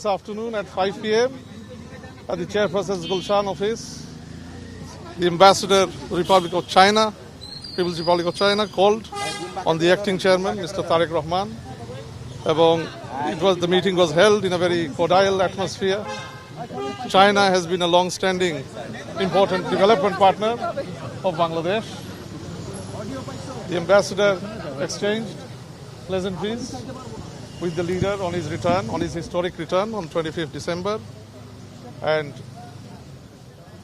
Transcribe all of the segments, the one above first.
this afternoon at 5 p.m. at the Chairperson's Gulshan office. The Ambassador of the Republic of China, People's Republic of China, called on the acting chairman, Mr. Tariq Rahman. The meeting was held in a very cordial atmosphere. China has been a long-standing, important development partner of Bangladesh. The ambassador exchanged pleasantries with the leader on his return, on his historic return on 25th December. And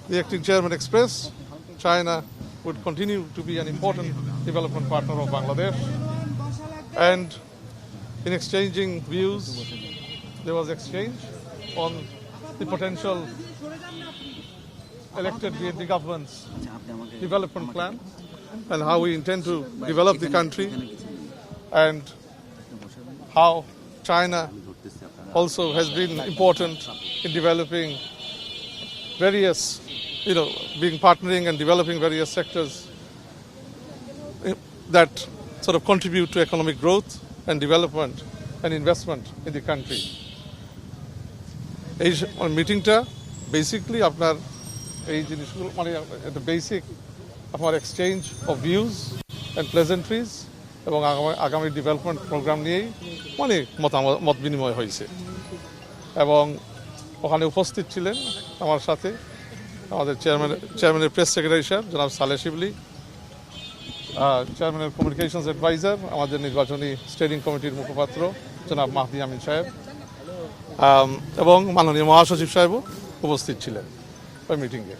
the acting chairman expressed China would continue to be an important development partner of Bangladesh. And in exchanging views, there was exchange on the potential elected BNP government's development plan and how we intend to develop the country, and how China also has been important in developing various, partnering and developing various sectors that sort of contribute to economic growth and development and investment in the country. এই মিটিংটা basically আপনার এই জিনিসগুলো একটা basic আপনার exchange of views and প্লেজেন্ট্রিজ এবং আগামী development programme নিয়েই মত বিনিময় হয়েছে। এবং ওখানে উপস্থিত ছিলেন আমার সাথে আমাদের চেয়ারম্যানের প্রেস সেক্রেটারি সাহেব জনাব সালেহ শিবলি, চেয়ারম্যানের কমিউনিকেশনস অ্যাডভাইজার, আমাদের নির্বাচনী স্টেডিং কমিটির মুখপাত্র জনাব মাহদি আমিন সাহেব, এবং মাননীয় মহাসচিব সাহেবও উপস্থিত ছিলেন ওই মিটিংয়ে।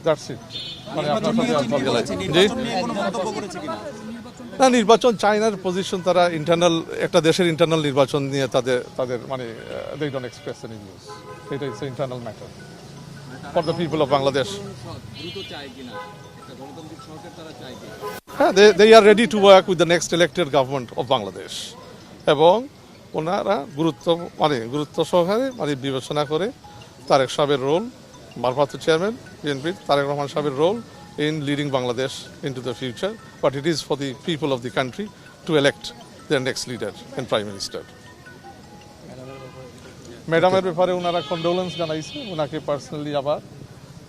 That's it. না, নির্বাচন চায়নার পজিশন, তারা ইন্টারনাল একটা দেশের ইন্টারনাল নির্বাচন নিয়ে তাদের they don't express any views. It is an internal matter for the people of Bangladesh. They are ready to work with the next elected government of Bangladesh. এবং ওনারা গুরুত্ব সহকারে বিবেচনা করে তারেক সাহেবের রোল, ভারপ্রাপ্ত চেয়ারম্যান বিএনপির তারেক রহমান সাহেবের role in leading Bangladesh into the future, but it is for the people of the country to elect their next leader and Prime Minister. ম্যাডামের ব্যাপারে ওনারা কন্ডোলেন্স জানাইছে ওনাকে পার্সোনালি আবার,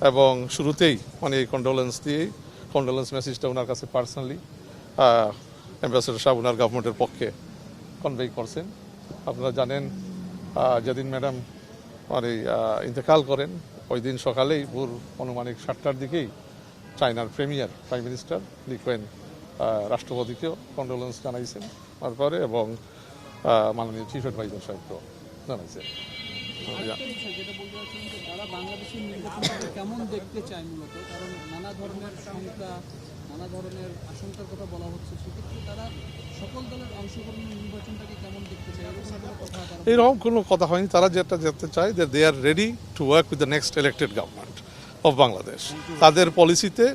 এবং শুরুতেই এই কন্ডোলেন্স মেসেজটা ওনার কাছে পার্সোনালি অ্যাম্বাসেডর সাহেব ওনার গভর্নমেন্টের পক্ষে কনভে করছেন। আপনারা জানেন যেদিন ম্যাডাম ইন্তেকাল করেন ওই দিন সকালেই ভোর আনুমানিক 7টার দিকেই চায়নার প্রাইম মিনিস্টার লি কুয়েন রাষ্ট্রপতিকেও কন্ডোলেন্স জানাইছেন তারপরে, এবং মাননীয় চিফ অ্যাডভাইজার সাহেবকেও জানাইছেন। এরকম কোনো কথা হয়নি। তারা যেটা যেতে চায় যে they are ready to work with the next elected government of Bangladesh. তাদের পলিসিতে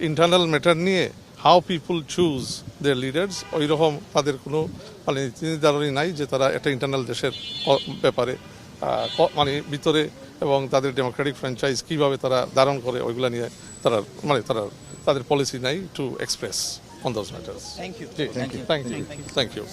ইন্টারনাল ম্যাটার নিয়ে how people choose their leaders ওই রকম তাদের কোনো নীতিনির্ধারণী নাই যে তারা একটা ইন্টারনাল দেশের ব্যাপারে ভিতরে এবং তাদের ডেমোক্রেটিক ফ্র্যাঞ্চাইজ কীভাবে তারা ধারণ করে ওইগুলো নিয়ে তারা তাদের পলিসি নাই to express on those matters. Thank you.